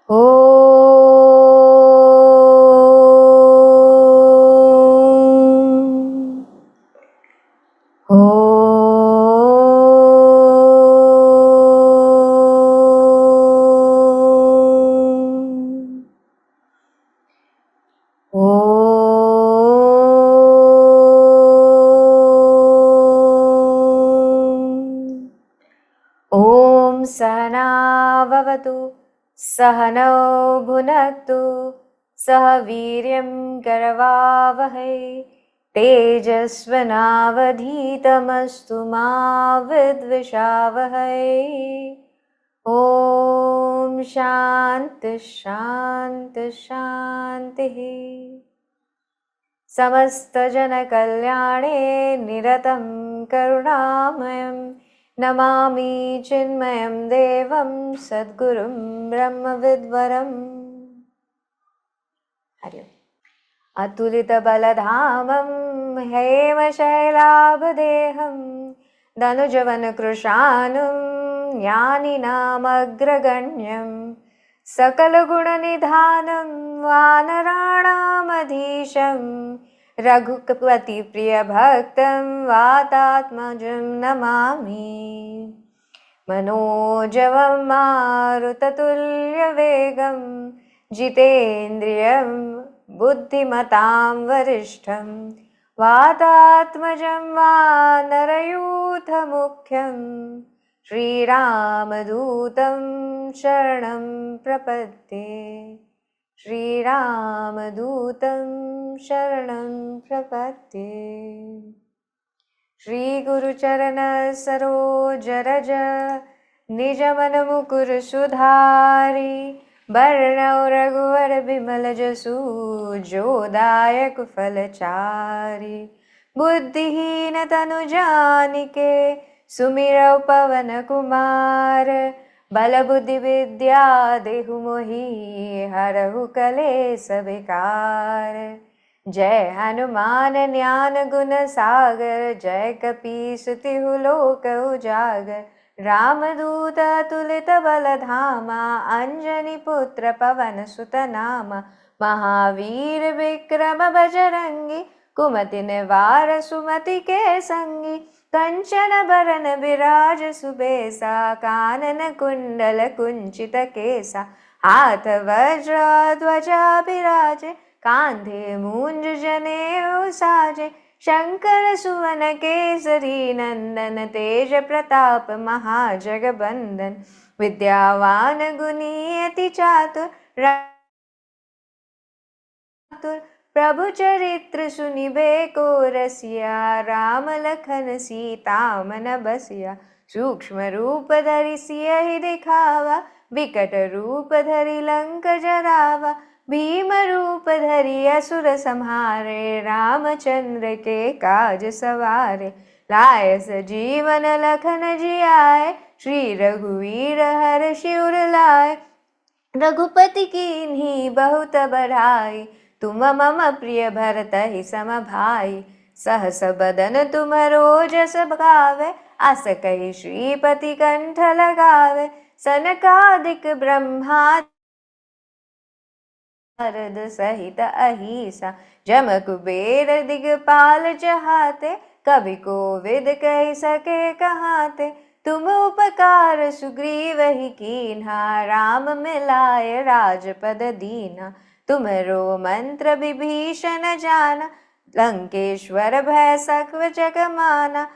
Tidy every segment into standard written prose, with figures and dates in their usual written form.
ॐ ॐ सहना भवतु सहनौ भुनक्तु सह वीर्यं करवावहै तेजस्विनावधीतमस्तु मा विद्विषावहै। ॐ शान्ति शान्ति शान्तिः। समस्तजनकल्याणे निरतं करुणामयं नमामि चिन्मयं देवं सद्गुरुं ब्रह्मविद्वरम्। हरि ओम्। अतुलितबलधामं हेमशैलाभदेहं दनुजवनकृशानुं ज्ञानिनामग्रगण्यं सकलगुणनिधानं वानराणामधीशं रघुपतिप्रियभक्तं वातात्मजं नमामि। मनोजवं मारुततुल्यवेगं जितेन्द्रियं बुद्धिमतां वरिष्ठं वातात्मजं वानरयूथमुख्यं श्रीरामदूतं शरणं प्रपद्ये। श्रीरामदूतं शरणं प्रपद्ये। श्रीगुरुचरण सरोज रज निजमनमुकुर सुधारि वर्णौ रघुवर बिमल जसु जोदायक फलचारि। बुद्धिहीन तनु जानिके सुमिरौ पवन कुमार बल बुद्धि विद्या देहु मोहि हरहु कलेस विकार। जय हनुमान ज्ञान गुण सागर जय कपीस तिहु लोक उजागर। रामदूत अतुलित बल धामा अंजनी पुत्र पवन सुत नामा। महावीर विक्रम बजरंगी कुमति निवार सुमति के संगी। कंचन बरन बिराज सुबेसा कानन कुंडल कुंचित केसा। हाथ वज्र ध्वजा बिराजे कांधे मूंज जनेऊ साजे। शंकर सुवन केसरी नंदन तेज प्रताप महाजगबंदन। विद्यावान गुणी अति चातुर प्रभु चरित्र सुनिबे को रसिया। राम लखन सीता मन बसिया। सूक्ष्म रूप धरि सियहि दिखावा विकट रूप धरि लंक जरावा। भीम रूप धरि असुर संहारे रामचंद्र के काज सवारे। लाय सजीवन लखन जियाए श्री रघुवीर हर्षि उर लाए। रघुपति कीन्ही बहुत बड़ाई तुम मम प्रिय भरतहि सम भाई। सहस बदन तुमरो जस गावे अस कहि श्रीपति कंठ लगावे। सनकादिक ब्रह्मादि नारद सहित अहिसा जम कुबेर दिगपाल चहाते। कवि कोविद कह सके कहाते तुम उपकार सुग्रीवहि कीन्हा। राम मिलाय राजपद दीना तुम्हरो मंत्र विभीषण जाना। लंकेश्वर भय सकव जग माना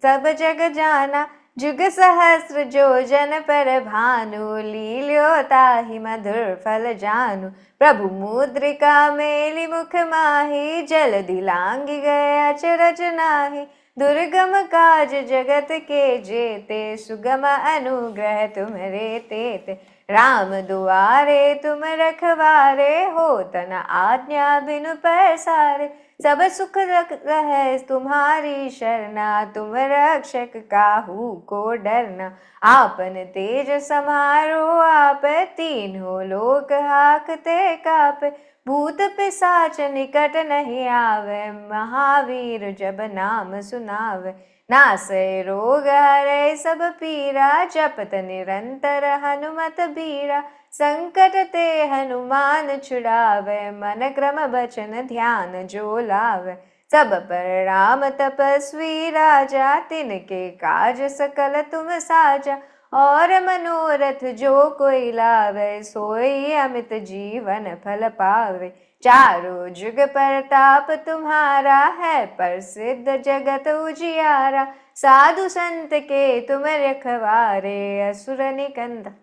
सब जग जाना। जुग सहस्र जो जन पर भानु लील्यो ताहि मधुर फल जानु। प्रभु मुद्रिका मेलि मुख माहि जलधि लांघि गए अचरज नाहि। दुर्गम काज जगत के जेते सुगम अनुग्रह तुम्हरे तेते। राम दुआरे तुम रखवारे हो तना आज्ञा बिनु पैसारे। सब सुख रहे तुम्हारी शरणा तुम रक्षक काहू को डरना। आपन तेज समारो आप तीनों लोक हाकते कापे। भूत पिशाच निकट नहीं आवे महावीर जब नाम सुनावे। नासै रोग हरै सब पीरा जपत निरंतर हनुमत बीरा। संकट ते हनुमान छुड़ावे, मन क्रम बचन ध्यान जो लावे। सब पर राम तपस्वी राजा, तिनके काज सकल तुम साजा। और मनोरथ जो कोई लावे, सोई अमित जीवन फल पावे। चारों जुग परताप तुम्हारा है, प्रसिद्ध जगत उजियारा। साधु संत के तुम रखवारे, असुर निकंद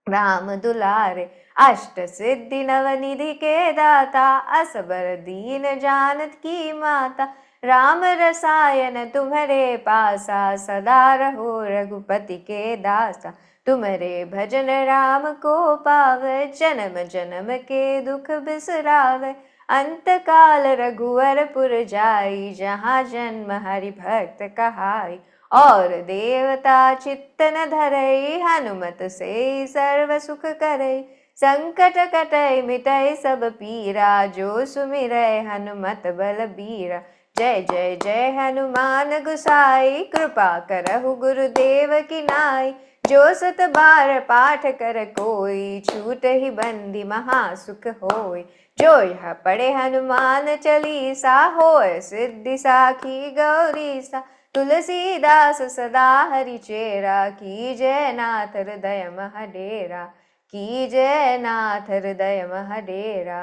राम दुलारे। अष्ट सिद्धि नवनिधि के दाता, असबर दीन जानत की माता। राम रसायन तुम्हारे पासा, सदा रहो रघुपति के दासा। तुम्हारे भजन राम को पावे, जन्म जन्म के दुख बिसरावे। अंत काल रघुवर पुर जाई, जहाँ जन्म हरि भक्त कहाई। और देवता चित्त न धरई, हनुमत से सर्व सुख करई। संकट कटई मिटई सब पीरा, जो सुमिरै हनुमत बल बीरा। जय जय जय हनुमान गुसाई, कृपा करहु गुरुदेव की नाई। जो सत बार पाठ कर कोई, छूट ही बंदी महा सुख होय। जो यह पढ़े हनुमान चालीसा, होय सिद्धि साखी गौरीसा। तुलसीदास सदा हरिचेरा, की जय नाथ हृदय मह डेरा। की जय नाथ हृदय मह डेरा।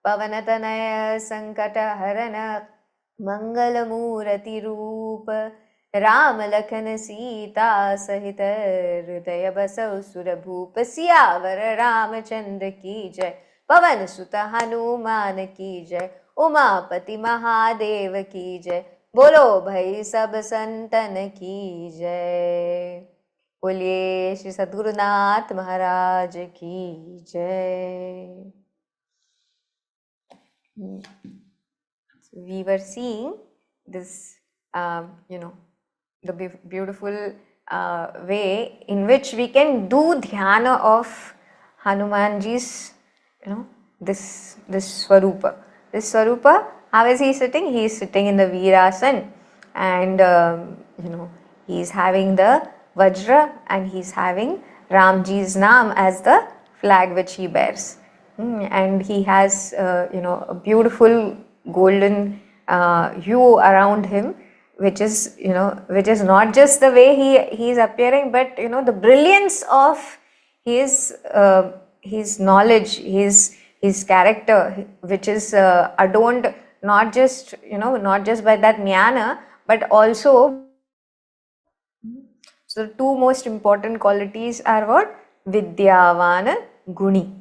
पवन तनय संकट हरन, मंगल मूर्ति रूप। राम लखन सीता सहित, हृदय बसौ सुर भूप। सियावर रामचंद्र की जय, पवन सुत हनुमान की जय। उमापति महादेव की जय, बोलो भाई सब संतन की जय। बोलिए श्री सद्गुरुनाथ महाराज की जय। We were seeing this, the beautiful way in which we can do dhyana of Hanumanji's, this Swarupa. This Swarupa, how is he sitting? He is sitting in the Veerasan, and he is having the Vajra, and he is having Ramji's Naam as the flag which he bears. And he has, a beautiful golden hue around him, which is not just the way he is appearing, but the brilliance of his knowledge, his character, which is adorned not just by that jnana, but also. So the two most important qualities are what? Vidyavana, Guni.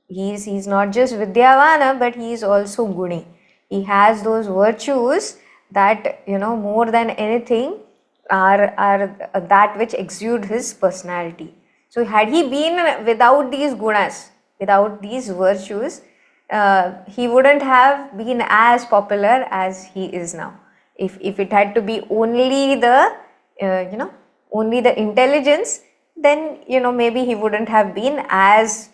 He's not just Vidyavana, but he is also Guni. He has those virtues that, more than anything are that which exude his personality. So had he been without these gunas, without these virtues, he wouldn't have been as popular as he is now. If it had to be only the, only the intelligence, then, maybe he wouldn't have been as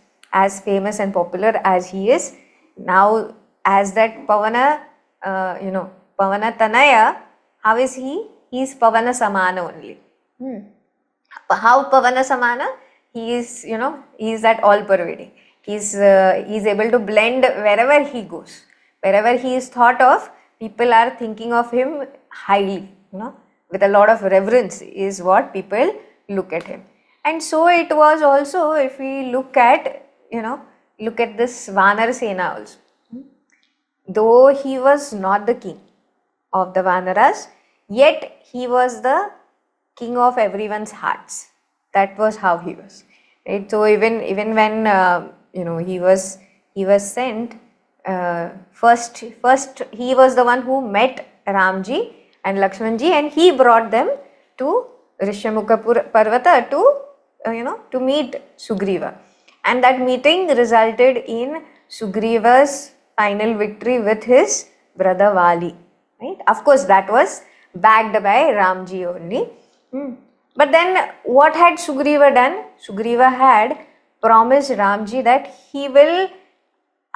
famous and popular as he is now. As that Pavana, Pavana Tanaya, how is he? He is Pavana Samana only. How Pavana Samana? He is, he is that all pervading. He is able to blend wherever he goes. Wherever he is thought of, people are thinking of him highly, with a lot of reverence is what people look at him. And so it was also, if we look at this Vanar Sena also. Though he was not the king of the Vanaras, yet he was the king of everyone's hearts. That was how he was. Right? So even when he was sent, first he was the one who met Ramji and Lakshmanji, and he brought them to Rishyamukha Parvata to meet Sugriva. And that meeting resulted in Sugriva's final victory with his brother Vali. Right? Of course, that was backed by Ramji only. But then what had Sugriva done? Sugriva had promised Ramji that he will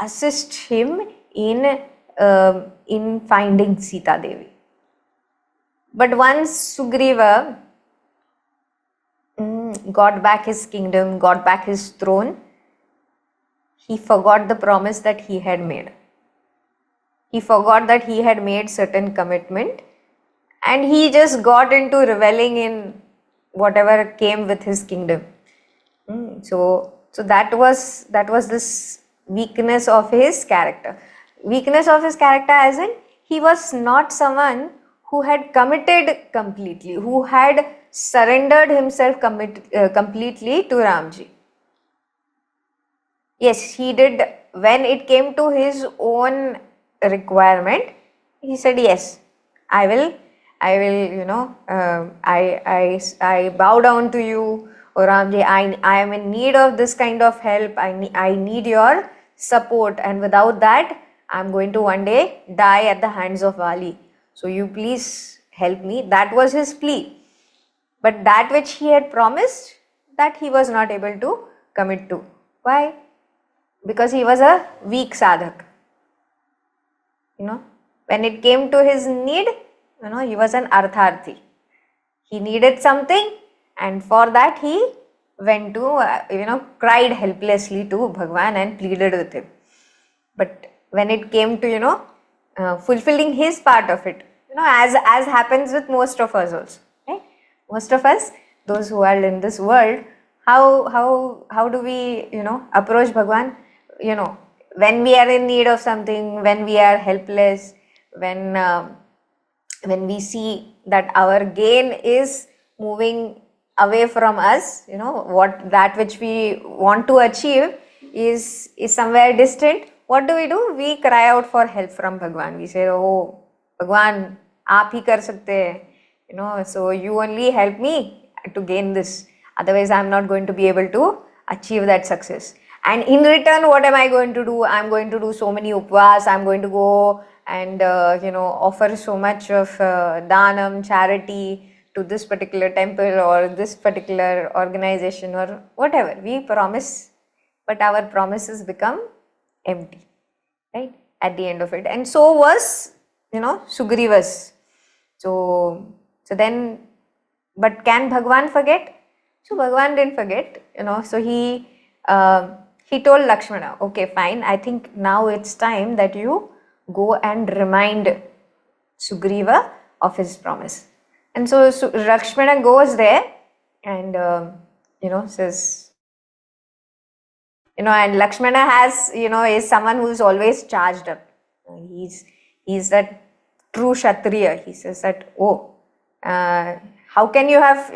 assist him in finding Sita Devi. But once Sugriva got back his kingdom, got back his throne, he forgot the promise that he had made. He forgot that he had made certain commitment, and he just got into reveling in whatever came with his kingdom. So that was this weakness of his character. Weakness of his character as in he was not someone who had committed completely, who had surrendered himself completely to Ramji. Yes, he did. When it came to his own requirement, he said, yes, I will, I bow down to you, O Ramji. I am in need of this kind of help. I need your support, and without that, I'm going to one day die at the hands of Vali. So you please help me. That was his plea. But that which he had promised, that he was not able to commit to. Why? Because he was a weak sadhak. When it came to his need, he was an artharthi. He needed something, and for that he went to, cried helplessly to Bhagwan and pleaded with him. But when it came to, fulfilling his part of it, as happens with most of us also, right? Most of us, those who are in this world, how do we, approach Bhagwan? When we are in need of something, when we are helpless, when we see that our gain is moving away from us, what that which we want to achieve is somewhere distant, what do? We cry out for help from Bhagwan. We say, oh Bhagwan, aap hi kar sakte hai, so you only help me to gain this, otherwise I am not going to be able to achieve that success. And in return, what am I going to do? I'm going to do so many upvas, I'm going to go and offer so much of danam, charity to this particular temple or this particular organization or whatever. We promise, but our promises become empty, right, at the end of it. And so was, Sugriva's. So then, but can Bhagwan forget? So Bhagwan didn't forget, so he told Lakshmana, okay, fine, I think now it's time that you go and remind Sugriva of his promise. And so Lakshmana goes there and, says, and Lakshmana has, is someone who's always charged up. He's that true Kshatriya. He says that, how can you have,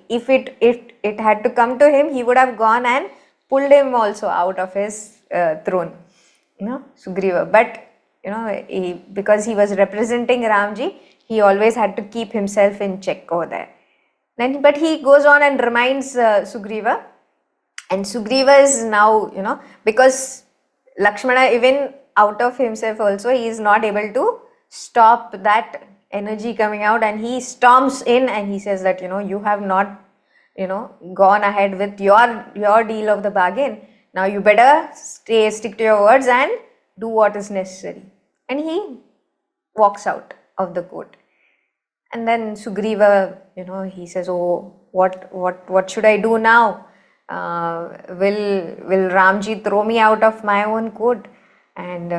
if it had to come to him, he would have gone and pulled him also out of his throne, Sugriva. But, because he was representing Ramji, he always had to keep himself in check over there. But he goes on and reminds Sugriva, and Sugriva is now, because Lakshmana, even out of himself also, he is not able to stop that energy coming out, and he storms in and he says that, you have not, gone ahead with your deal of the bargain. Now you better stick to your words and do what is necessary. And he walks out of the court. And then Sugriva, he says, oh, what should I do now? Will Ramji throw me out of my own court? And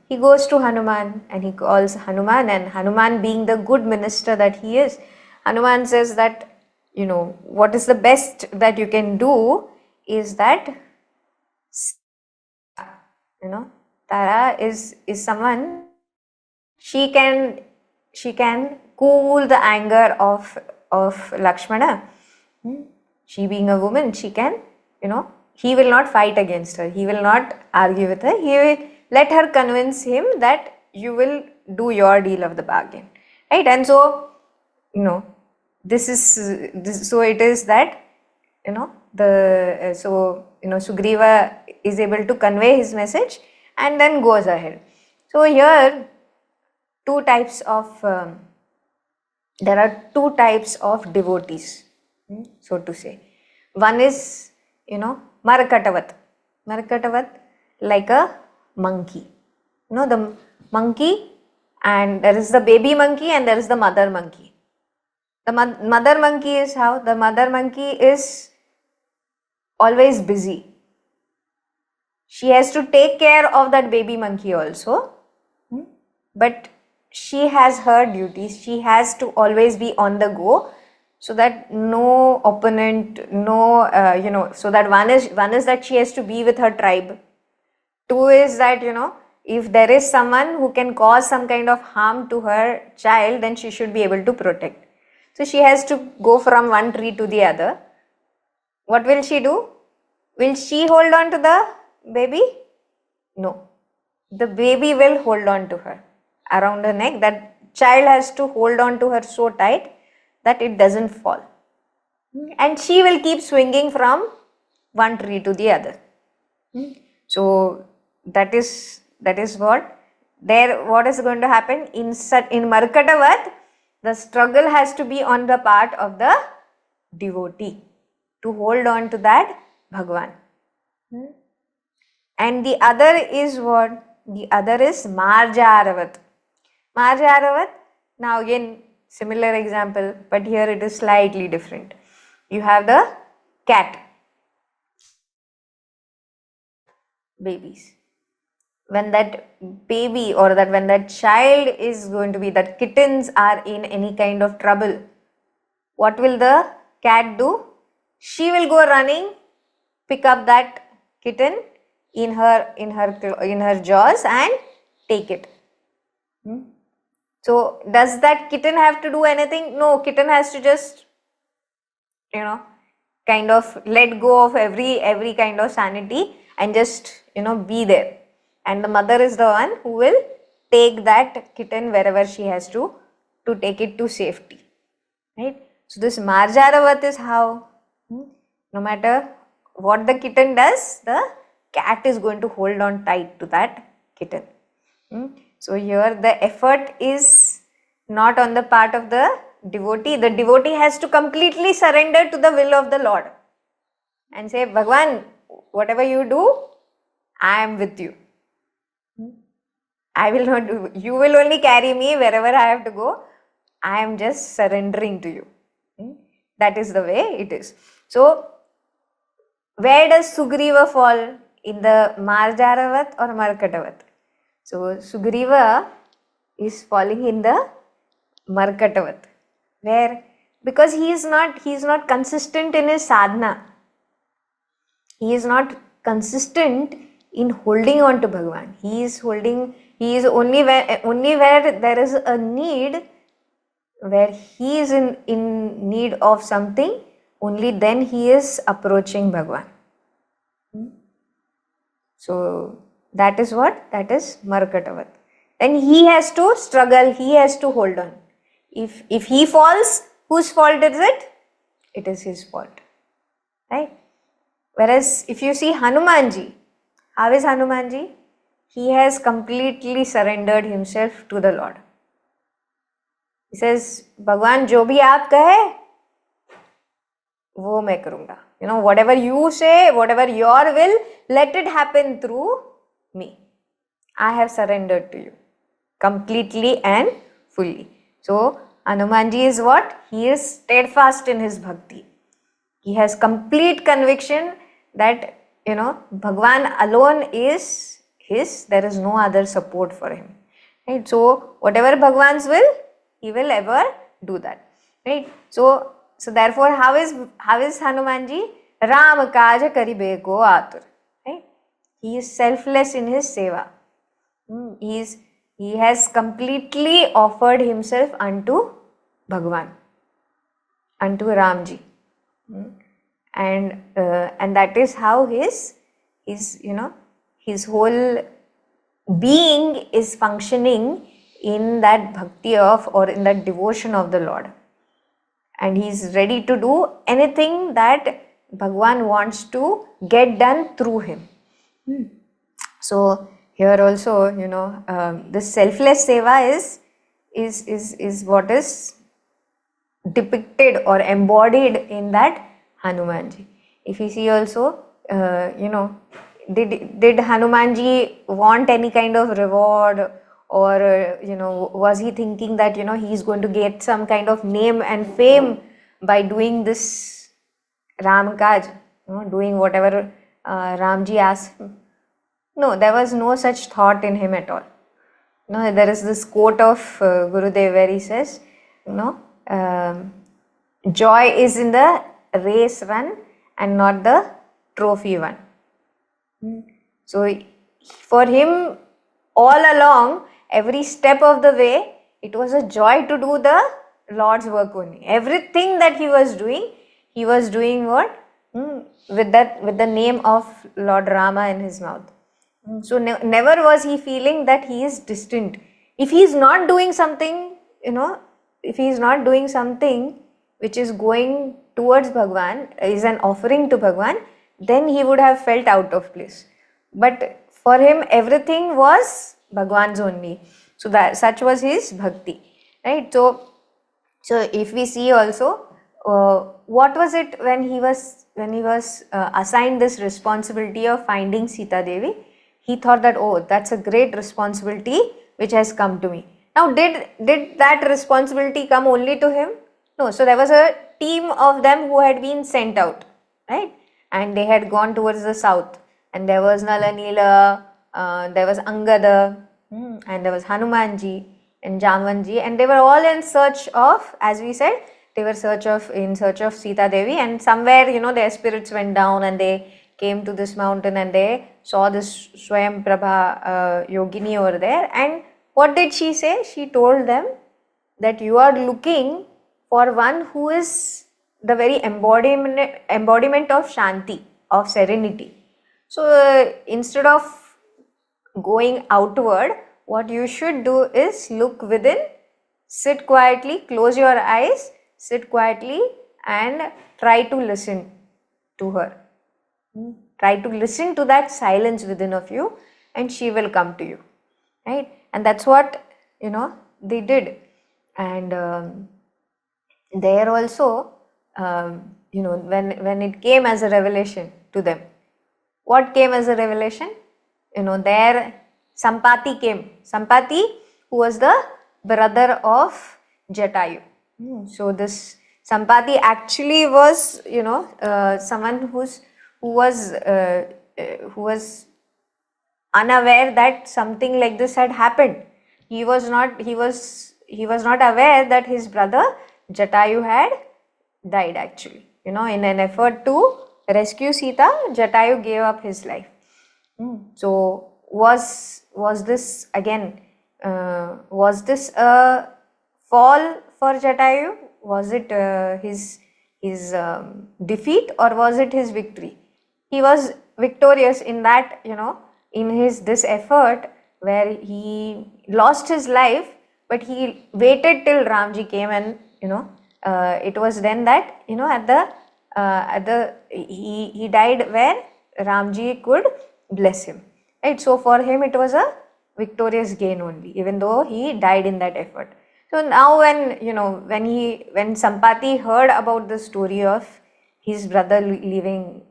he goes to Hanuman and he calls Hanuman, and Hanuman, being the good minister that he is, Hanuman says that, what is the best that you can do is that, Tara is someone, she can cool the anger of Lakshmana. She being a woman, she can, he will not fight against her. He will not argue with her. He will let her convince him that you will do your deal of the bargain, right? And so, so it is that, Sugriva is able to convey his message and then goes ahead. So here, there are two types of devotees, so to say. One is, Marakatavat. Marakatavat, like a monkey. The monkey, and there is the baby monkey and there is the mother monkey. The mother monkey is how? The mother monkey is always busy. She has to take care of that baby monkey also. But she has her duties. She has to always be on the go, so that no opponent, no, so that one is that she has to be with her tribe. Two is that, if there is someone who can cause some kind of harm to her child, then she should be able to protect. So she has to go from one tree to the other. What will she do? Will she hold on to the baby? No. The baby will hold on to her around her neck. That child has to hold on to her so tight that it doesn't fall. And she will keep swinging from one tree to the other. So that is what is going to happen in Markatavat. The struggle has to be on the part of the devotee to hold on to that Bhagwan. And the other is what? The other is Marjaravat. Marjaravat, now again similar example, but here it is slightly different. You have the cat, babies. When that baby or when that child is going to be, that kittens are in any kind of trouble, what will the cat do? She will go running, pick up that kitten in her jaws and take it. So does that kitten have to do anything? No, kitten has to just kind of let go of every kind of sanity and just be there. And the mother is the one who will take that kitten wherever she has to take it to safety. Right? So this Marjaravat is how, no matter what the kitten does, the cat is going to hold on tight to that kitten. So here the effort is not on the part of the devotee. The devotee has to completely surrender to the will of the Lord and say, Bhagwan, whatever you do, I am with you. I will not do, you will only carry me wherever I have to go. I am just surrendering to you. That is the way it is. So, where does Sugriva fall? In the Marjaravat or Markatavat? So, Sugriva is falling in the Markatavat. Where? Because he is not consistent in his sadhana. He is not consistent in holding on to Bhagavan. He is only where there is a need, where he is in need of something, only then he is approaching Bhagavan. So that is what? That is Markatavat. Then he has to struggle, he has to hold on. If he falls, whose fault is it? It is his fault. Right? Whereas if you see Hanumanji, how is Hanumanji? He has completely surrendered himself to the Lord. He says, Bhagwan, jo bhi aap kahe, wo main karunga. Whatever you say, whatever your will, let it happen through me. I have surrendered to you completely and fully. So, Hanumanji is what? He is steadfast in his bhakti. He has complete conviction that, Bhagwan alone is his, there is no other support for him. Right? So, whatever Bhagwan's will, he will ever do that. Right? So therefore, how is Hanumanji? Ram kaja karibe ko atur. Right? He is selfless in his seva. He has completely offered himself unto Bhagwan, unto Ramji. And that is how his whole being is functioning in that bhakti of, or in that devotion of the Lord. And he is ready to do anything that Bhagwan wants to get done through him. So here also, this selfless seva is what is depicted or embodied in that Hanumanji. If you see also, did Hanumanji want any kind of reward, or was he thinking that he is going to get some kind of name and fame by doing this Ram Kaj, doing whatever Ramji asked him? No, there was no such thought in him at all. No, there is this quote of Gurudev where he says, um, joy is in the race run and not the trophy one. So for him, all along, every step of the way, it was a joy to do the Lord's work only. Everything that he was doing what? With the name of Lord Rama in his mouth. So never was he feeling that he is distant. If he is not doing something, if he is not doing something which is going towards Bhagwan, is an offering to Bhagwan, then he would have felt out of place. But for him, everything was Bhagwan's only. So that such was his bhakti, right? So if we see also, what was it when he was assigned this responsibility of finding Sita Devi? He thought that, oh, that's a great responsibility which has come to me. Now, did that responsibility come only to him? No. So there was a team of them who had been sent out, right? And they had gone towards the south. And there was Nala Nila, there was Angada, and there was Hanumanji and Jamanji, and they were all in search of, as we said, they were in search of Sita Devi, and somewhere, their spirits went down and they came to this mountain and they saw this Swayam Prabha Yogini over there. And what did she say? She told them that you are looking for one who is the very embodiment of Shanti, of serenity. So instead of going outward, what you should do is look within, sit quietly, close your eyes, sit quietly and try to listen to her. Try to listen to that silence within of you and she will come to you, right? And that's what, they did. And there also, when it came as a revelation to them, what came as a revelation? There Sampati came. Sampati, who was the brother of Jatayu. So this Sampati actually was, someone who was unaware that something like this had happened. He was not aware that his brother Jatayu had died actually. In an effort to rescue Sita, Jatayu gave up his life. So was this again? Was this a fall for Jatayu? Was it his defeat, or was it his victory? He was victorious in that, in this effort where he lost his life, but he waited till Ramji came, and it was then that he died where Ramji could bless him, right? So for him it was a victorious gain only, even though he died in that effort. So now when Sampati heard about the story of his brother leaving,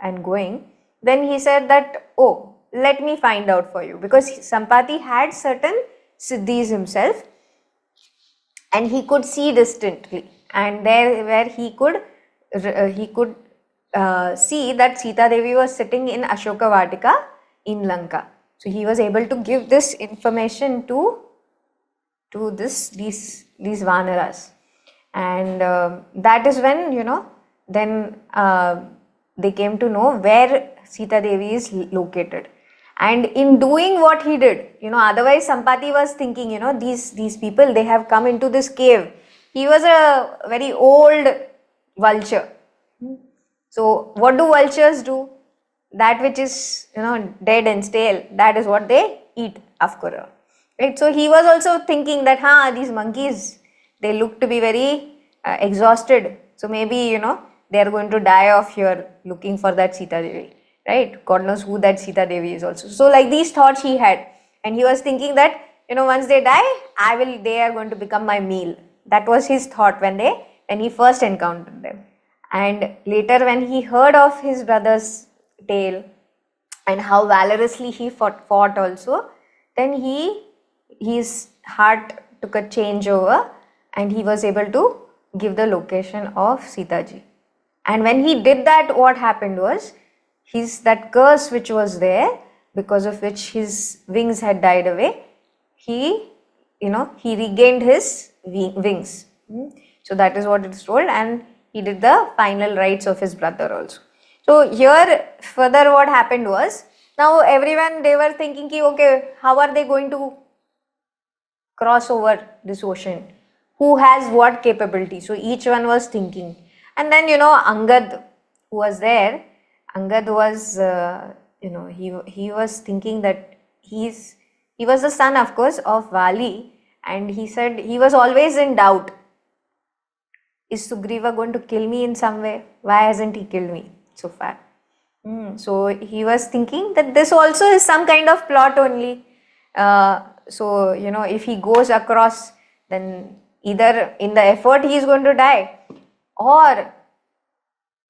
and going, then he said that, oh, let me find out for you, because Sampati had certain siddhis himself and he could see distantly, and there where he could see that Sita Devi was sitting in Ashoka Vatika in Lanka. So he was able to give this information to these Vanaras, and that is when then they came to know where Sita Devi is located. And in doing what he did, otherwise Sampati was thinking, these people, they have come into this cave. He was a very old vulture. So what do vultures do? That which is, dead and stale, that is what they eat, of course. Right? So he was also thinking that, these monkeys, they look to be very exhausted. So maybe, they are going to die off here looking for that Sita Devi. Right? God knows who that Sita Devi is also. So like these thoughts he had. And he was thinking that, once they die, they are going to become my meal. That was his thought when he first encountered them. And later when he heard of his brother's tale and how valorously he fought also, then his heart took a change over and he was able to give the location of Sita Ji. And when he did that, what happened was, that curse which was there, because of which his wings had died away, he regained his wings. So that is what it is told, and he did the final rites of his brother also. So here further what happened was, now everyone, they were thinking ki, okay, how are they going to cross over this ocean? Who has what capability? So each one was thinking. And then Angad, who was there, Angad was he was thinking that he was the son, of course, of Vali, and he said he was always in doubt. Is Sugriva going to kill me in some way? Why hasn't he killed me so far? So he was thinking that this also is some kind of plot only. So if he goes across, then either in the effort he is going to die, or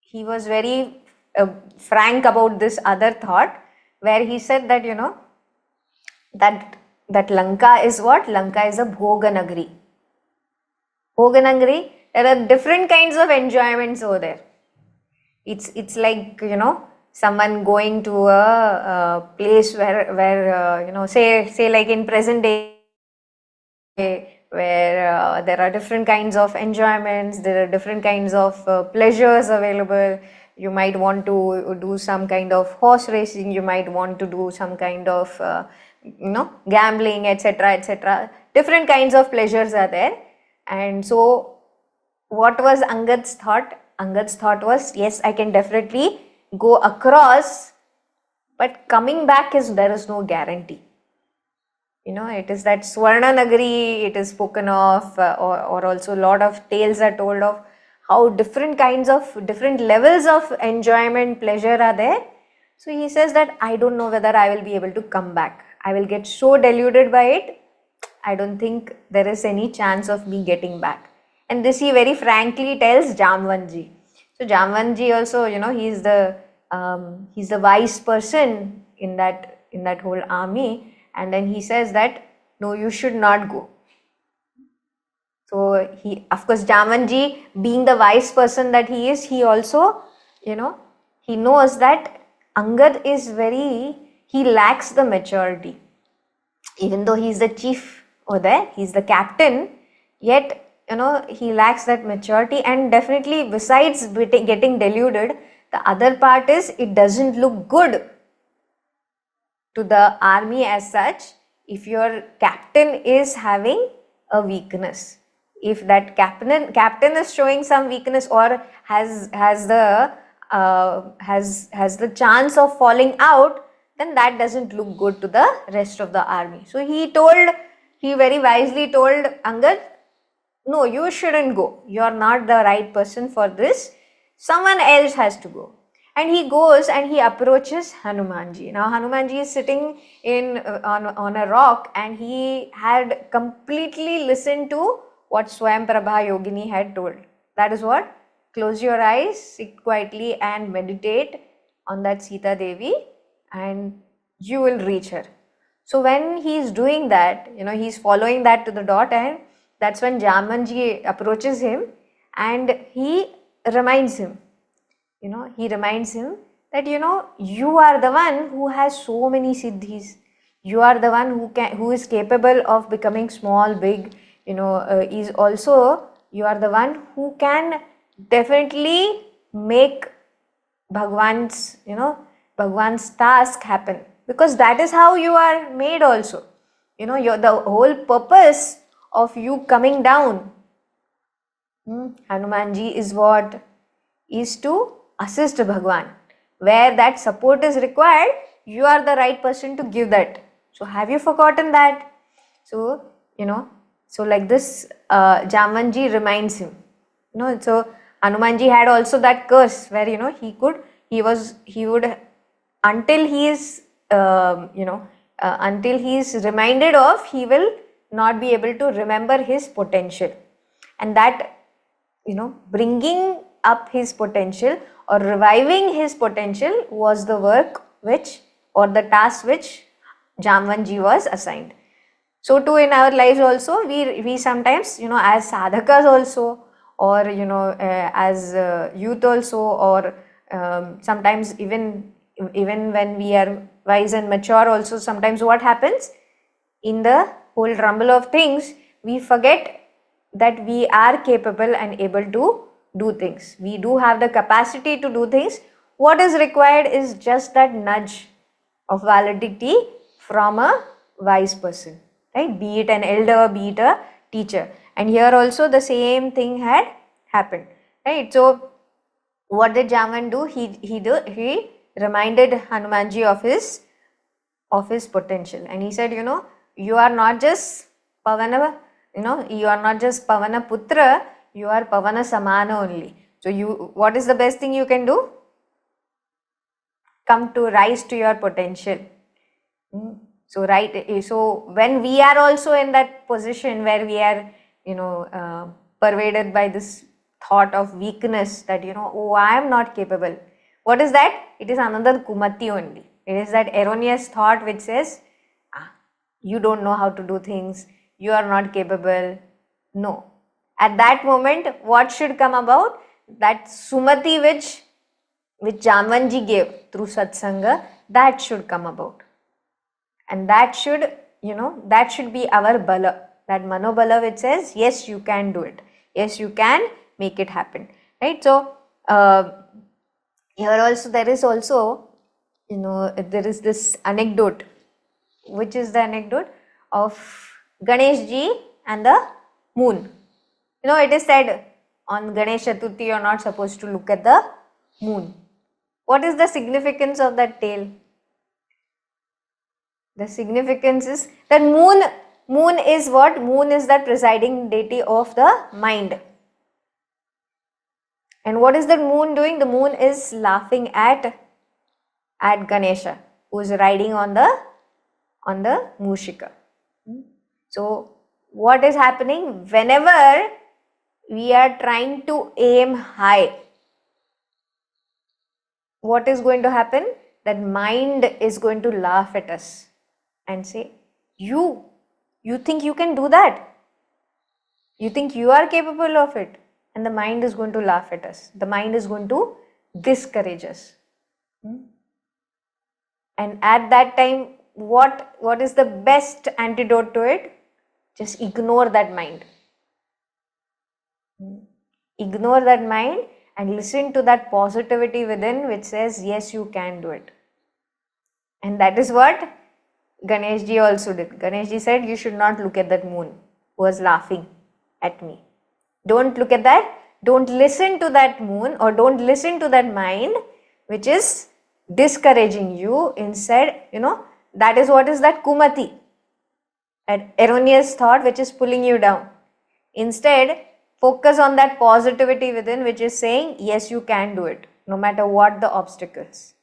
he was very frank about this other thought, where he said that that Lanka is what? Lanka is a Bhoganagri. Bhoganagri, there are different kinds of enjoyments over there. It's like someone going to a place where say like in present day, where there are different kinds of enjoyments, there are different kinds of pleasures available. You might want to do some kind of horse racing, you might want to do some kind of gambling, etc., etc. Different kinds of pleasures are there. And so what was Angad's thought? Angad's thought was, yes, I can definitely go across, but coming back there is no guarantee. It is that Swarna Nagari, it is spoken of, or also a lot of tales are told of how different levels of enjoyment, pleasure are there. So he says that I don't know whether I will be able to come back. I will get so deluded by it, I don't think there is any chance of me getting back. And this he very frankly tells Jamvanji. So Jamvanji also, he's the wise person in that whole army. And then he says that, no, you should not go. So he, of course, Jamvanji, being the wise person that he is, he also, he knows that Angad is he lacks the maturity. Even though he is the chief over there, he is the captain, yet, he lacks that maturity. And definitely, besides getting deluded, the other part is, it doesn't look good to the army as such if your captain is having a weakness. If that captain is showing some weakness, or has the chance of falling out, then that doesn't look good to the rest of the army. So he very wisely told Angad, no, you shouldn't go. You are not the right person for this. Someone else has to go. And he goes and he approaches Hanumanji. Now Hanumanji is sitting on a rock, and he had completely listened to what Swayamprabha Yogini had told. That is what? Close your eyes, sit quietly and meditate on that Sita Devi, and you will reach her. So when he is doing that, he is following that to the dot, and that's when Jamvanji approaches him and he reminds him. He reminds him that, you are the one who has so many siddhis. You are the one who is capable of becoming small, big, is also, you are the one who can definitely make Bhagwan's task happen. Because that is how you are made also. The whole purpose of you coming down, Hanumanji, is what? Is to assist Bhagwan. Where that support is required, you are the right person to give that. So have you forgotten that? So, so like this, Jamvanji reminds him. So Hanumanji had also that curse where, he would, until he is, until he is reminded of, he will not be able to remember his potential. And that, bringing up his potential or reviving his potential was the work or the task which Jamvanji was assigned. So too in our lives also, we sometimes, as sadhakas also, or, as youth also, or sometimes even when we are wise and mature also, sometimes what happens? In the whole rumble of things, we forget that we are capable and able to do things. We do have the capacity to do things. What is required is just that nudge of validity from a wise person, right? Be it an elder, be it a teacher. And here also the same thing had happened, right? So what did Jaman do? He reminded Hanumanji of his potential, and he said, you are not just Pavana, you are not just Pavana Putra, you are Pavana Samana only. So what is the best thing you can do? Come to rise to your potential. So when we are also in that position where we are, pervaded by this thought of weakness that, oh, I am not capable. What is that? It is another kumati only. It is that erroneous thought which says, you don't know how to do things, you are not capable. No. At that moment, what should come about? That sumati which Jamanji gave through satsanga, that should come about. And that should, that should be our bala, that manobala which says, yes, you can do it. Yes, you can make it happen, right? So, here also, there is also, there is this anecdote. Which is the anecdote of Ganesh ji and the moon. It is said on Ganesh Chaturthi you are not supposed to look at the moon. What is the significance of that tale? The significance is that moon is what? Moon is the presiding deity of the mind. And what is the moon doing? The moon is laughing at Ganesha, who is riding on the Mushika. So what is happening? Whenever we are trying to aim high, what is going to happen? That mind is going to laugh at us and say, you think you can do that? You think you are capable of it? And the mind is going to laugh at us. The mind is going to discourage us. And at that time, what is the best antidote to it? Just ignore that mind. Ignore that mind and listen to that positivity within which says, yes, you can do it. And that is what Ganesh ji also did. Ganesh ji said, you should not look at that moon who was laughing at me. Don't look at that. Don't listen to that moon, or don't listen to that mind which is discouraging you. Instead, that is what is that kumati, an erroneous thought which is pulling you down. Instead, focus on that positivity within which is saying, yes, you can do it, no matter what the obstacles.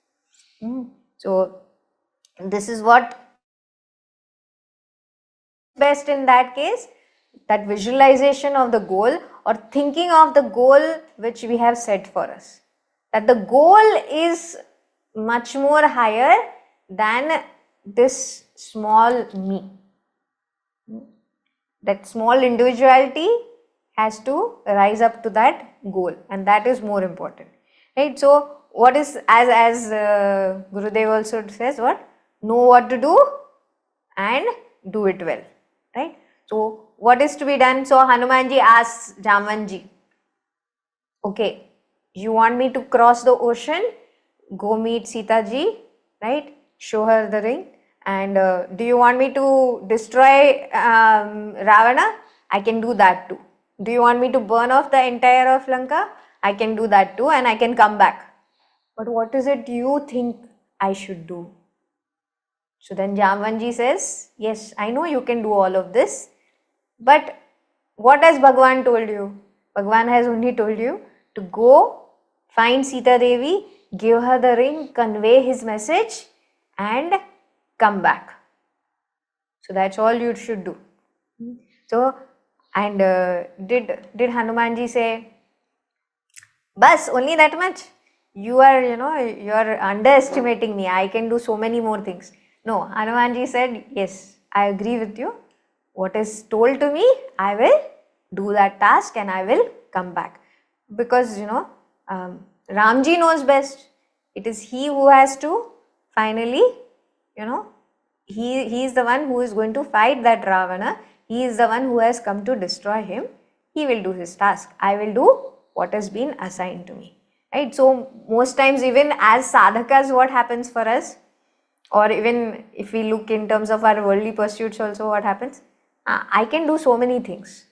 So, this is what best in that case, that visualization of the goal, or thinking of the goal which we have set for us. That the goal is much more higher than this small me. That small individuality has to rise up to that goal, and that is more important, right? So what is, as Gurudev also says, what? Know what to do and do it well, right? So what is to be done? So Hanumanji asks Jamanji, okay, you want me to cross the ocean? Go meet Sita ji, right? Show her the ring. And do you want me to destroy Ravana? I can do that too. Do you want me to burn off the entire of Lanka? I can do that too, and I can come back. But what is it you think I should do? So then Jamanji says, yes, I know you can do all of this, but what has Bhagwan told you? Bhagwan has only told you to go find Sita Devi, give her the ring, convey his message, and come back. So that's all you should do. So, and did Hanumanji say, bas, only that much? You are, you are underestimating me. I can do so many more things. No, Hanumanji said, yes, I agree with you. What is told to me, I will do that task and I will come back. Because, Ramji knows best. It is he who has to finally he is the one who is going to fight that Ravana. He is the one who has come to destroy him. He will do his task. I will do what has been assigned to me. Right? So most times, even as sadhakas, what happens for us? Or even if we look in terms of our worldly pursuits also, what happens? I can do so many things.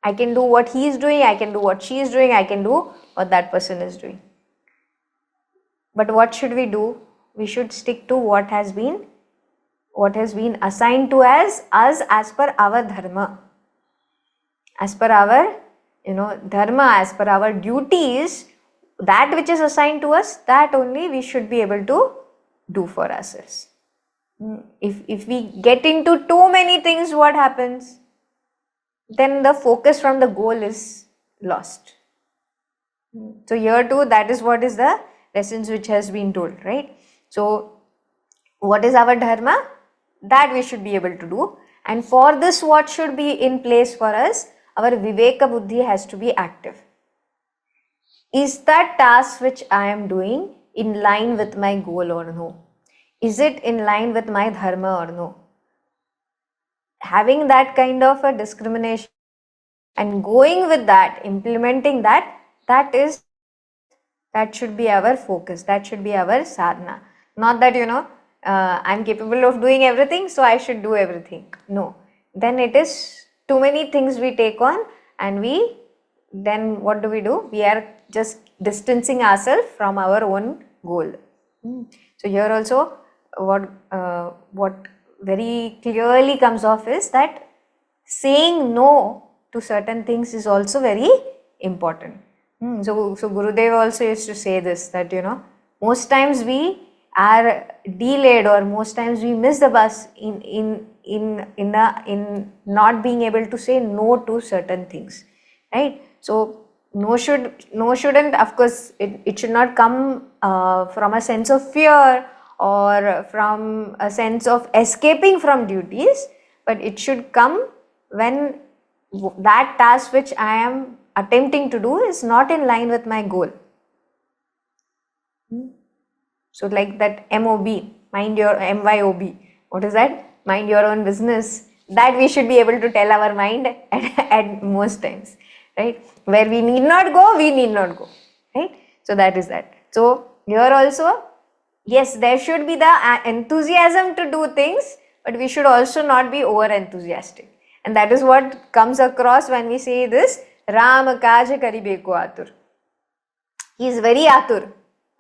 I can do what he is doing, I can do what she is doing, I can do what that person is doing. But what should we do? We should stick to what has been assigned to us as per our dharma. As per our dharma, as per our duties, that which is assigned to us, that only we should be able to do for ourselves. If we get into too many things, what happens? Then the focus from the goal is lost. So here too, that is what is the lessons which has been told, right? So what is our dharma? That we should be able to do. And for this, what should be in place for us? Our viveka buddhi has to be active. Is that task which I am doing in line with my goal or no? Is it in line with my dharma or no? Having that kind of a discrimination and going with that, implementing that should be our focus, that should be our sadhana. Not that I'm capable of doing everything, so I should do everything. No, then it is too many things we take on, and then what do? We are just distancing ourselves from our own goal. So here also what very clearly comes off is that saying no to certain things is also very important. So Gurudev also used to say this, that most times we are delayed, or most times we miss the bus in not being able to say no to certain things, right? So no shouldn't, of course, it should not come from a sense of fear or from a sense of escaping from duties, but it should come when that task which I am attempting to do is not in line with my goal. So like that MOB, MYOB, what is that? Mind your own business. That we should be able to tell our mind at most times, right? Where we need not go, we need not go, right? So that is that. So here also, yes, there should be the enthusiasm to do things, but we should also not be over enthusiastic. And that is what comes across when we say this, Rama kaja karibeku atur. He is very atur.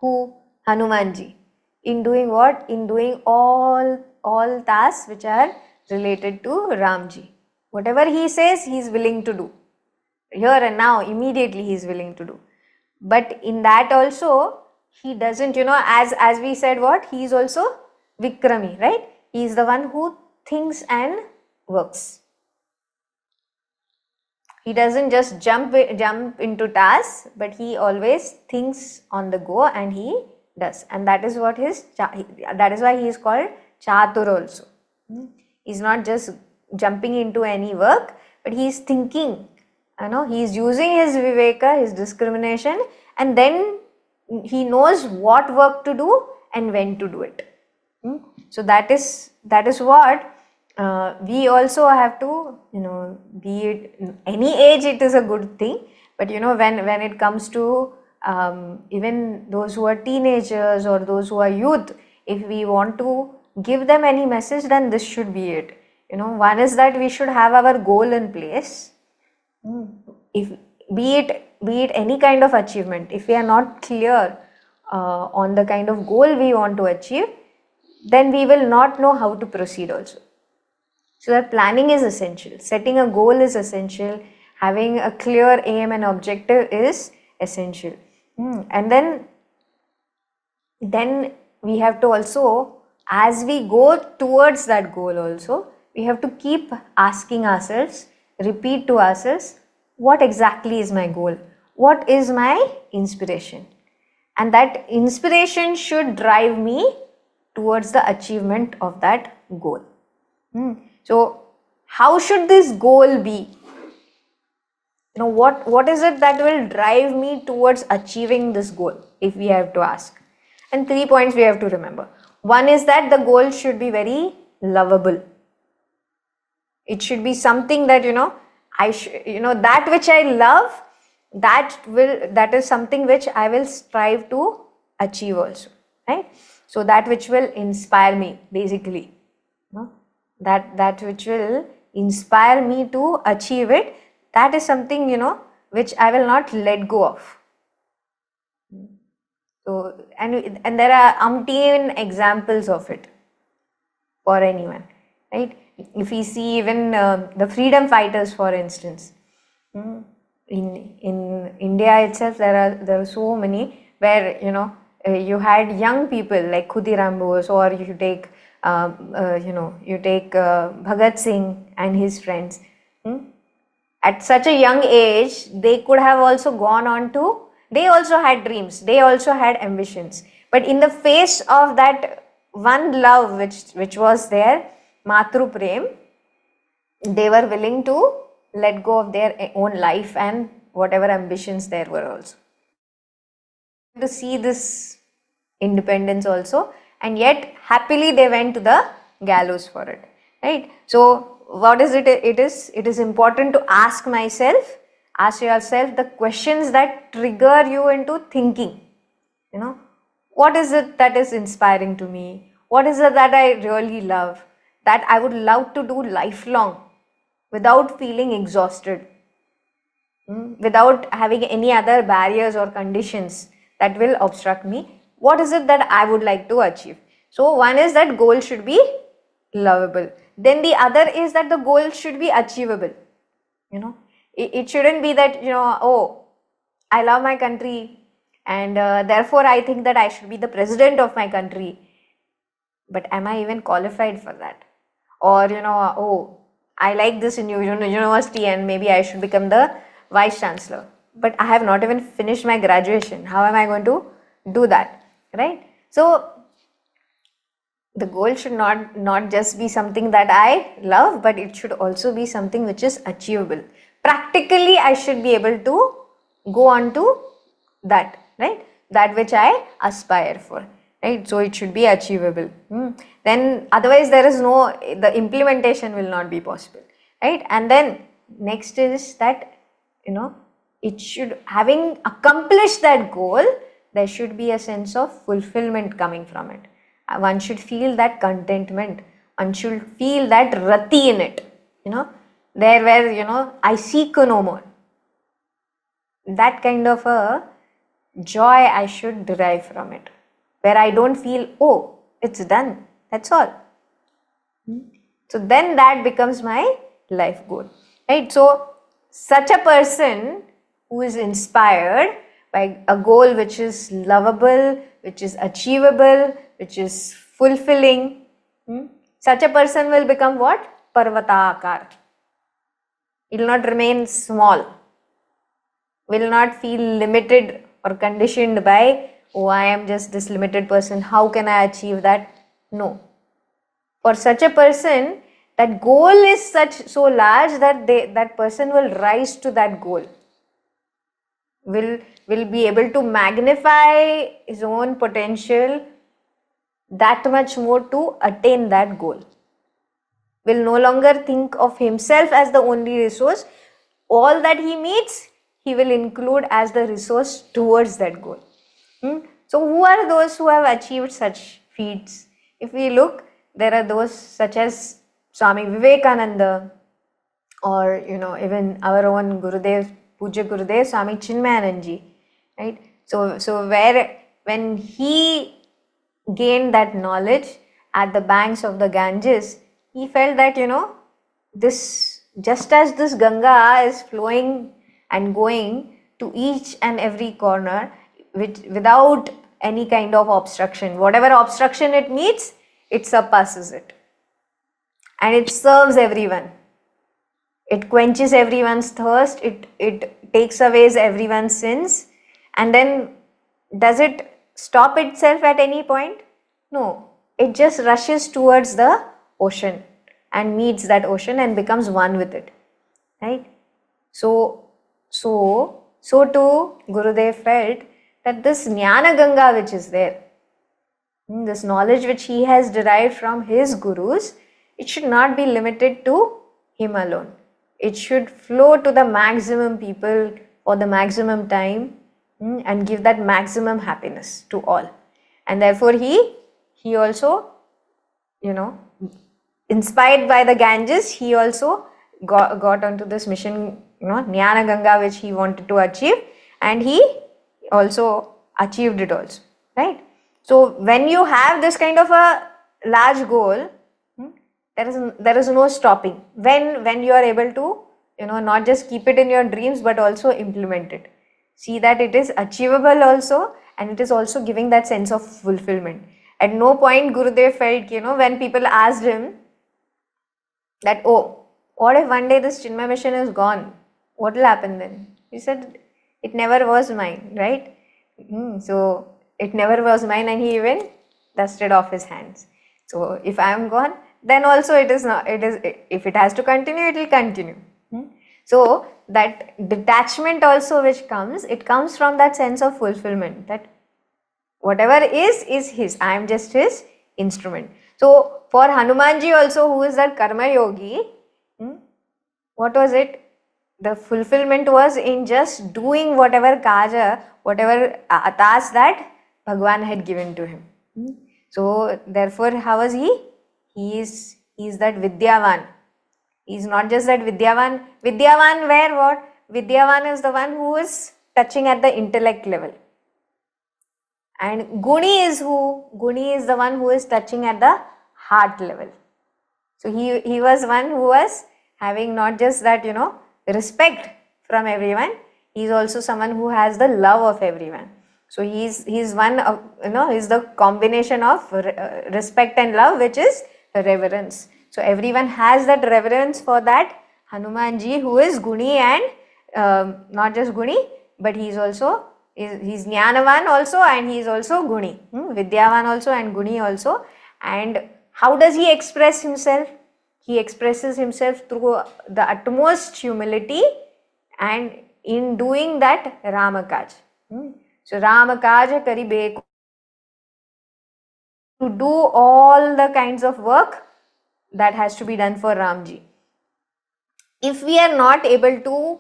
Who? Hanumanji. In doing what? In doing all tasks which are related to Ramji. Whatever he says, he is willing to do. Here and now, immediately he is willing to do. But in that also, he doesn't, as we said what? He is also Vikrami, right? He is the one who thinks and works. He doesn't just jump into tasks, but he always thinks on the go and he does. And that is why he is called Chatur also. He is not just jumping into any work, but he is thinking. He is using his viveka, his discrimination, and then he knows what work to do and when to do it. So that is what we also have to, be it any age, it is a good thing. But when it comes to even those who are teenagers or those who are youth, if we want to give them any message, then this should be it. One is that we should have our goal in place. If be it any kind of achievement, if we are not clear on the kind of goal we want to achieve, then we will not know how to proceed also. So that planning is essential, setting a goal is essential, having a clear aim and objective is essential. And then we have to also, as we go towards that goal also, we have to keep asking ourselves, repeat to ourselves, what exactly is my goal? What is my inspiration? And that inspiration should drive me towards the achievement of that goal. So how should this goal be? What is it that will drive me towards achieving this goal, if we have to ask? And 3 points we have to remember. One is that the goal should be very lovable. It should be something that, that which I love, that is something which I will strive to achieve also, right? So that which will inspire me, basically, that which will inspire me to achieve it, that is something, which I will not let go of. So, and there are umpteen examples of it for anyone, right? If we see even the freedom fighters, for instance, in India itself, there are so many where you had young people like Khudiram Bose, or you take Bhagat Singh and his friends. At such a young age, they could have also gone on to. They also had dreams. They also had ambitions. But in the face of that one love which was there, Matru Prem, they were willing to let go of their own life and whatever ambitions there were also. To see this independence also, and yet happily they went to the gallows for it, right? So what is it? It is important to ask yourself the questions that trigger you into thinking. What is it that is inspiring to me? What is it that I really love, that I would love to do lifelong without feeling exhausted, without having any other barriers or conditions that will obstruct me? What is it that I would like to achieve? So one is that goal should be lovable. Then the other is that the goal should be achievable. It shouldn't be that, oh, I love my country and therefore I think that I should be the president of my country. But am I even qualified for that? Or, oh, I like this university and maybe I should become the vice chancellor. But I have not even finished my graduation. How am I going to do that? Right? So the goal should not just be something that I love, but it should also be something which is achievable. Practically, I should be able to go on to that, right? That which I aspire for, right? So it should be achievable. Then otherwise the implementation will not be possible, right? And then next is that, it should, having accomplished that goal, there should be a sense of fulfillment coming from it. One should feel that contentment. One should feel that rati in it. There where, I seek no more. That kind of a joy I should derive from it. Where I don't feel, oh, it's done. That's all. So then that becomes my life goal. Right? So such a person who is inspired by a goal which is lovable, which is achievable, which is fulfilling, such a person will become what? Parvatakar. It will not remain small. Will not feel limited or conditioned by, oh, I am just this limited person. How can I achieve that? No. For such a person, that goal is so large that that person will rise to that goal. Will be able to magnify his own potential that much more to attain that goal. Will no longer think of himself as the only resource. All that he meets, he will include as the resource towards that goal. So who are those who have achieved such feats? If we look, there are those such as Swami Vivekananda, or even our own Gurudev, Puja Gurudev, Swami Chinmaya, right? So when he gained that knowledge at the banks of the Ganges, he felt that this, just as this Ganga is flowing and going to each and every corner without any kind of obstruction, whatever obstruction it meets, it surpasses it, and it serves everyone. It quenches everyone's thirst, it takes away everyone's sins, and then does it stop itself at any point? No, it just rushes towards the ocean and meets that ocean and becomes one with it, right? So too Gurudev felt that this Jnana Ganga which is there, This knowledge which he has derived from his gurus, it should not be limited to him alone. It should flow to the maximum people for the maximum time, and give that maximum happiness to all. And therefore he also, inspired by the Ganges, he also got onto this mission, Jnana Ganga, which he wanted to achieve, and he also achieved it also, right? So when you have this kind of a large goal, there is no stopping. When you are able to, not just keep it in your dreams, but also implement it. See that it is achievable also, and it is also giving that sense of fulfillment. At no point Gurudev felt, when people asked him that, oh, what if one day this Chinmaya mission is gone? What will happen then? He said, it never was mine, right? So it never was mine, and he even dusted off his hands. So if I am gone, then also it is not, if it has to continue, it will continue. So that detachment also which comes, it comes from that sense of fulfillment, that whatever is his, I am just his instrument. So for Hanumanji also, who is that karma yogi, what was it? The fulfillment was in just doing whatever kaja, whatever task that Bhagwan had given to him. So therefore, how was he? He is that Vidyavan. He is not just that Vidyavan. Vidyavan where what? Vidyavan is the one who is touching at the intellect level. And Guni is who? Guni is the one who is touching at the heart level. So he was one who was having not just that, respect from everyone. He is also someone who has the love of everyone. So he's one of, he's the combination of respect and love, which is reverence. So everyone has that reverence for that Hanumanji, who is Guni, and not just Guni, but he's also, he's Jnanavan also, and he's also Guni, Vidyavan also and Guni also. And how does he express himself? He expresses himself through the utmost humility, and in doing that Ramakaj. So Ramakaj karibe, to do all the kinds of work that has to be done for Ramji. If we are not able to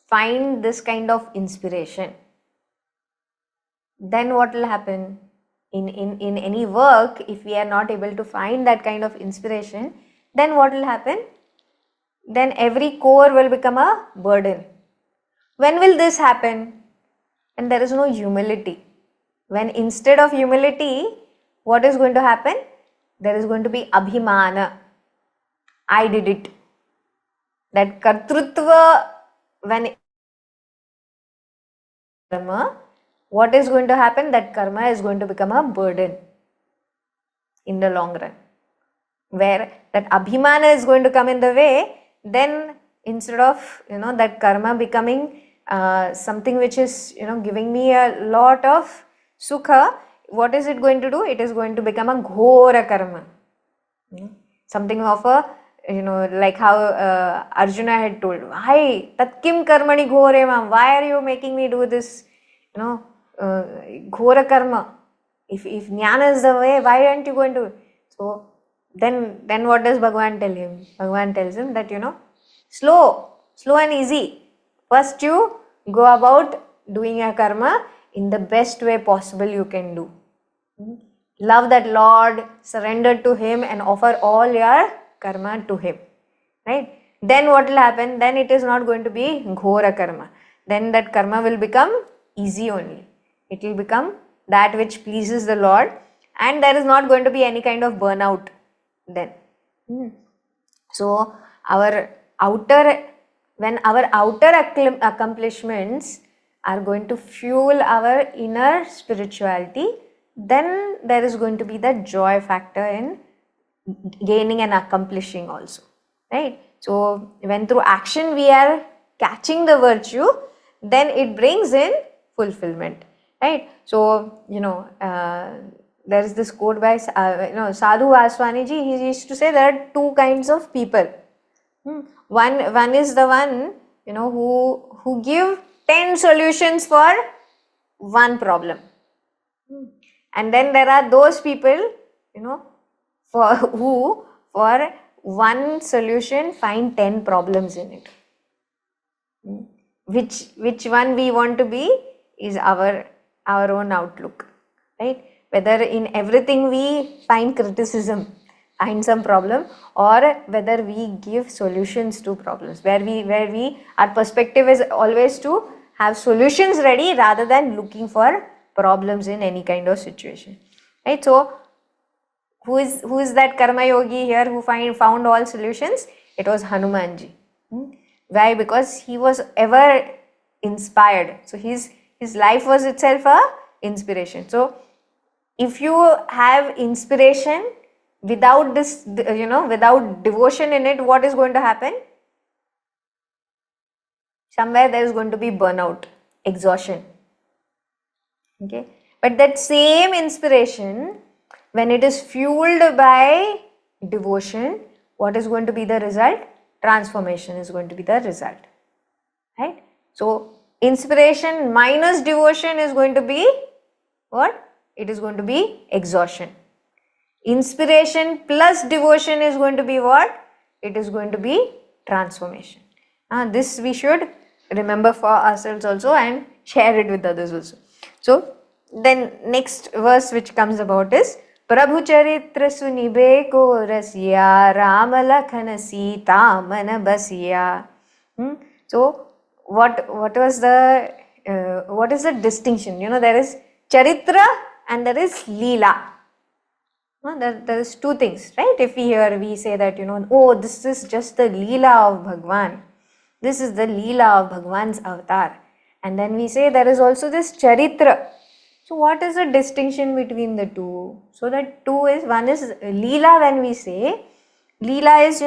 find this kind of inspiration, then what will happen? In any work, if we are not able to find that kind of inspiration, then what will happen? Then every core will become a burden. When will this happen? And there is no humility. When instead of humility, what is going to happen? There is going to be abhimana. I did it. That kartrutva, when karma, what is going to happen? That karma is going to become a burden in the long run. Where that abhimana is going to come in the way, then instead of, that karma becoming something which is, giving me a lot of sukha, what is it going to do? It is going to become a ghora karma. Something of a, like how Arjuna had told, why? Tat kim karmani ghore mam? Why are you making me do this, ghora karma? If jnana is the way, why aren't you going to? So then what does Bhagwan tell him? Bhagwan tells him that, slow and easy. First you go about doing a karma in the best way possible you can do. Love that Lord, surrender to him, and offer all your karma to him. Right? Then what will happen? Then it is not going to be ghora karma. Then that karma will become easy only. It will become that which pleases the Lord, and there is not going to be any kind of burnout then. So when our outer accomplishments are going to fuel our inner spirituality, then there is going to be that joy factor in gaining and accomplishing also, right? So when through action we are catching the virtue, then it brings in fulfillment, right? So there is this quote by Sadhu Vaswani ji. He used to say there are two kinds of people. One is the one who give 10 solutions for one problem, And then there are those people, for one solution find 10 problems in it. Which one we want to be is our own outlook, right? Whether in everything we find criticism, find some problem, or whether we give solutions to problems, where our perspective is always to have solutions ready rather than looking for problems in any kind of situation, right? So who is that karma yogi here who found all solutions? It was Hanumanji. Why? Because he was ever inspired. So his life was itself a inspiration. So if you have inspiration without this, without devotion in it, what is going to happen? Somewhere there is going to be burnout, exhaustion. Okay, but that same inspiration, when it is fueled by devotion, what is going to be the result? Transformation is going to be the result, right? So inspiration minus devotion is going to be what? It is going to be exhaustion. Inspiration plus devotion is going to be what? It is going to be transformation. This we should remember for ourselves also and share it with others also. So then next verse which comes about is Prabhu Charitra Sunibe ko Rasiya Rama Lakhana Sita Mana Basiya. So what is the distinction? There is Charitra and there is Leela. There is two things, right? If we say that, oh, this is just the Leela of Bhagwan. This is the Leela of Bhagwan's avatar. And then we say there is also this Charitra. So what is the distinction between the two? So that one is Leela. When we say Leela is,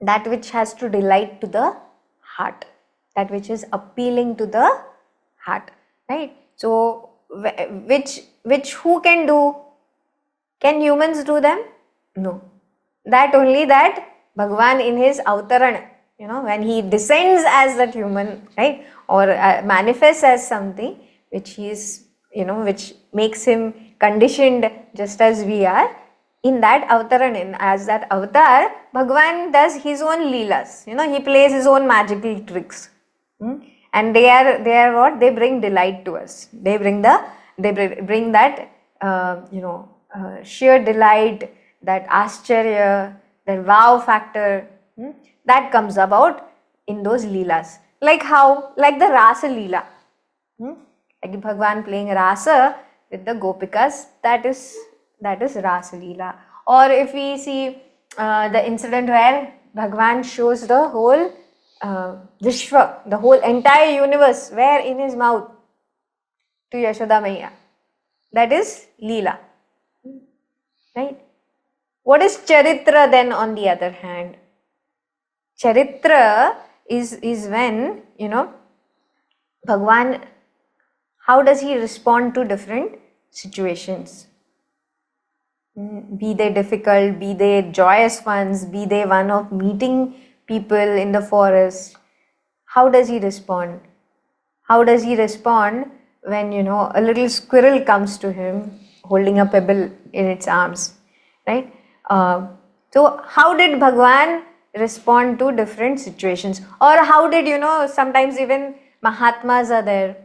that which has to delight to the heart, that which is appealing to the heart, right? So which who can do? Can humans do them? No. That only that Bhagwan in his avtaran, when he descends as that human, right, or manifests as something which he is, which makes him conditioned just as we are, in that avtaran, as that avatar, Bhagwan does his own leelas. He plays his own magical tricks, and they are what? They bring delight to us. They bring that sheer delight, that ascharya, that wow factor, that comes about in those leelas. Like how? Like the Rasa Leela. Like Bhagwan playing Rasa with the Gopikas, that is Rasa Leela. Or if we see the incident where Bhagwan shows the whole Vishwa, the whole entire universe, where in his mouth, to Yashoda Maiya. That is Leela. Right? What is Charitra then on the other hand? Charitra is when, Bhagwan, how does he respond to different situations? Be they difficult, be they joyous ones, be they one of meeting people in the forest. How does he respond? How does he respond when, a little squirrel comes to him holding a pebble in its arms, right? So how did Bhagwan respond to different situations? Or how did, sometimes even Mahatmas are there.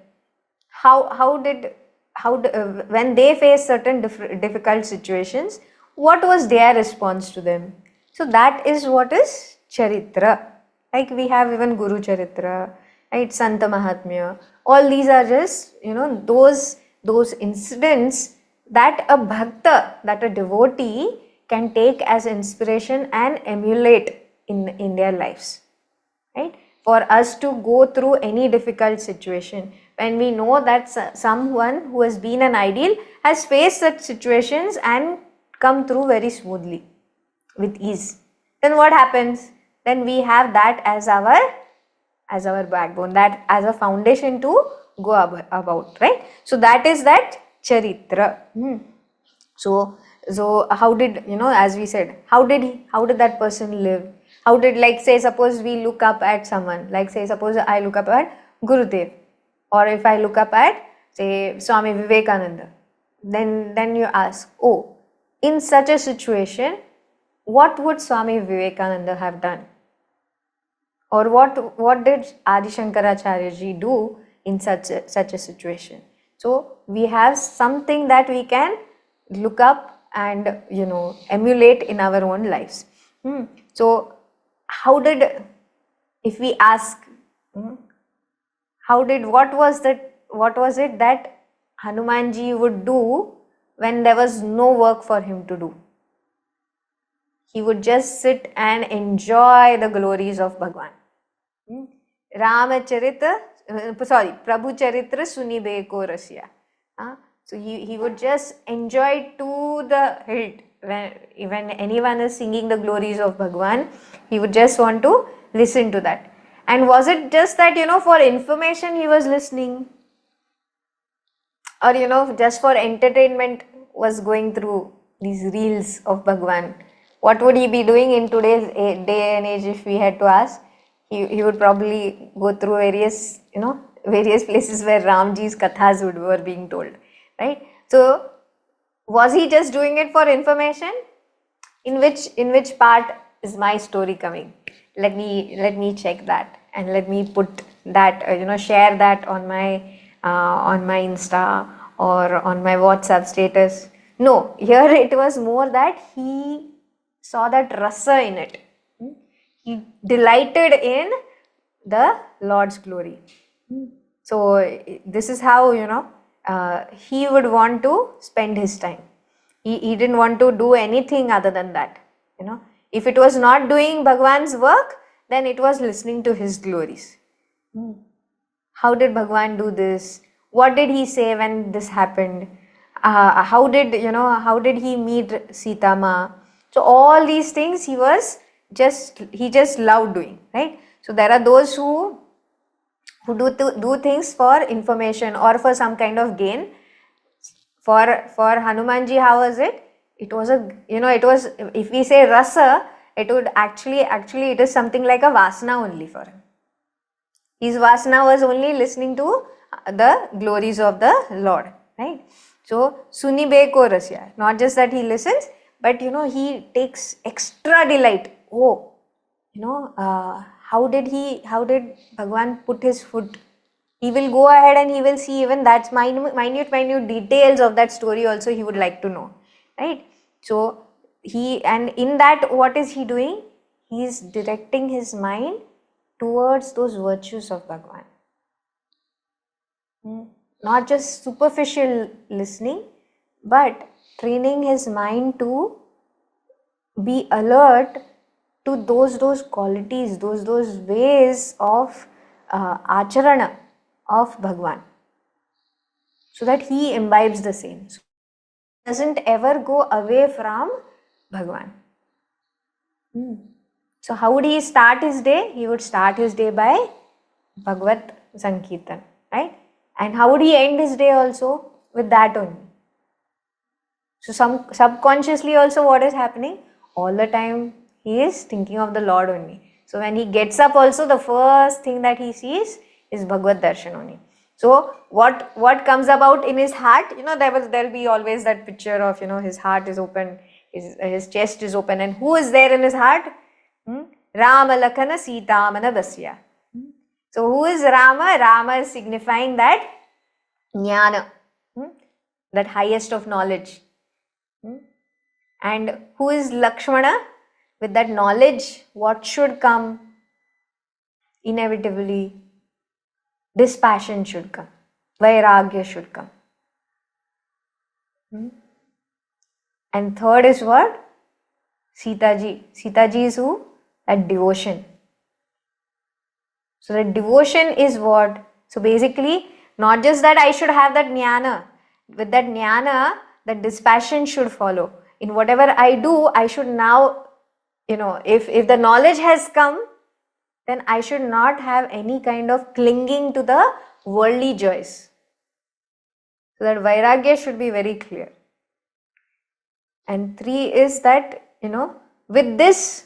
When they face certain difficult situations, what was their response to them? So that is what is Charitra. Like we have even Guru Charitra, right? Santa Mahatmya. All these are just, those incidents that a bhakta, that a devotee can take as inspiration and emulate in their lives, right? For us to go through any difficult situation, when we know that someone who has been an ideal has faced such situations and come through very smoothly, with ease, then what happens? Then we have that as our backbone, that as a foundation to go about, right? So that is that Charitra. So how did, as we said, how did that person live? How did, like, say suppose we look up at someone, like say suppose I look up at Gurudev, or if I look up at say Swami Vivekananda, then you ask, oh, in such a situation, what would Swami Vivekananda have done? Or what did Adi Shankaracharya ji do in such a situation? So we have something that we can look up and emulate in our own lives. So if we ask, what was it that Hanumanji would do when there was no work for him to do? He would just sit and enjoy the glories of Bhagwan. Prabhu Charitra Sunibe Ko Rasya. So he would just enjoy to the hilt. When anyone is singing the glories of Bhagwan, he would just want to listen to that. And was it just that, for information he was listening? Or, just for entertainment was going through these reels of Bhagwan? What would he be doing in today's day and age if we had to ask? He would probably go through various places where Ramji's kathas were being told, right? So, was he just doing it for information? In which part is my story coming? Let me check that and let me put that, share that on my Insta or on my WhatsApp status. No, here it was more that he saw that rasa in it. He delighted in the Lord's glory. So this is how he would want to spend his time. He didn't want to do anything other than that. If it was not doing Bhagwan's work, then it was listening to his glories. How did Bhagwan do this? What did he say when this happened? How did he meet Sita Ma? So all these things he just loved doing, right? So there are those who do things for information or for some kind of gain. For Hanumanji, how was it? It was if we say rasa, it would actually it is something like a vasana only for him. His vasana was only listening to the glories of the Lord, right? So sunibe ko rasya, not just that he listens, but he takes extra delight. Oh, how did Bhagwan put his foot? He will go ahead and he will see even that's minute details of that story also he would like to know, right? So and in that, what is he doing? He is directing his mind towards those virtues of Bhagwan. Not just superficial listening, but training his mind to be alert to those qualities, those ways of acharana of Bhagwan, so that he imbibes the same. So he doesn't ever go away from Bhagwan. So how would he start his day? He would start his day by Bhagavad Sankirtan, right? And how would he end his day also? With that only. So subconsciously also what is happening? All the time he is thinking of the Lord only. So when he gets up also, the first thing that he sees is Bhagavad Darshan only. So what comes about in his heart? There'll be always that picture of his heart is open, his chest is open, and who is there in his heart? Rama Lakhana Sita Manadasya. So who is Rama? Rama is signifying that jnana, that highest of knowledge. And who is Lakshmana? With that knowledge, what should come? Inevitably, dispassion should come. Vairagya should come. And third is what? Sitaji. Sitaji is who? That devotion. So that devotion is what? So basically, not just that I should have that jnana. With that jnana, that dispassion should follow. In whatever I do, I should now, if the knowledge has come, then I should not have any kind of clinging to the worldly joys. So that vairagya should be very clear. And 3 is that, with this,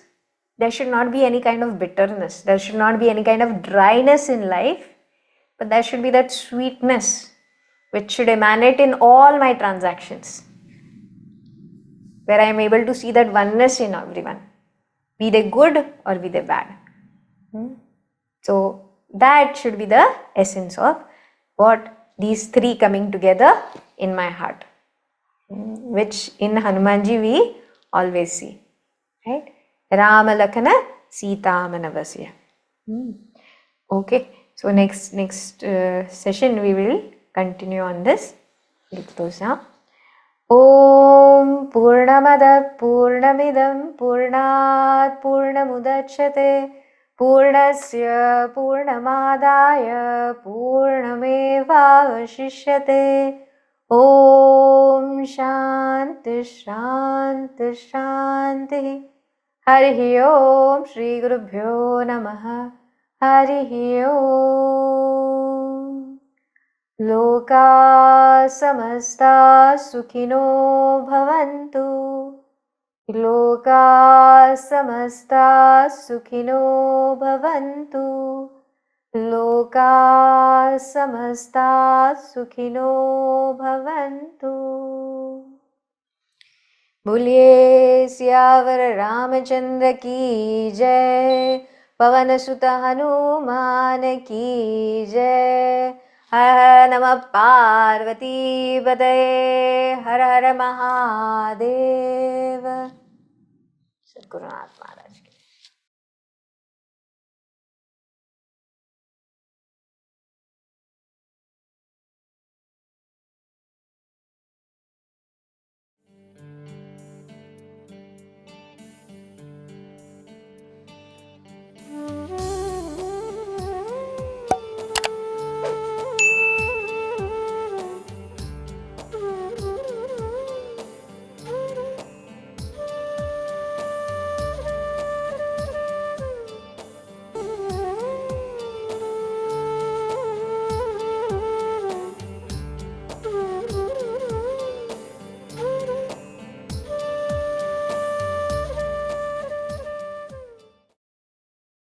there should not be any kind of bitterness. There should not be any kind of dryness in life, but there should be that sweetness. which should emanate in all my transactions, where I am able to see that oneness in everyone, be they good or be they bad. So that should be the essence of what these three coming together in my heart, which in Hanumanji we always see, right? Rama Lakhana Sita Manavasya. Okay, so next session we will continue on this. Om Purnamada Purnamidam Purnat Purnamudachyate Purnasya Purnamadaya Purnamevavashishyate. Om Shanti Shanti Shanti. Harihi Om Shri Gurubhyo Namaha. Harihi Om. Loka samasta sukhino bhavantu. Loka samasta sukhino bhavantu. Loka samasta sukhino bhavantu. बोलिए सियावर रामचंद्र की जय, पवन सुत हनुमान की जय। हर हर नमः पार्वती पतये, हर हर महादेव। सद्गुरुनाथ महाराज।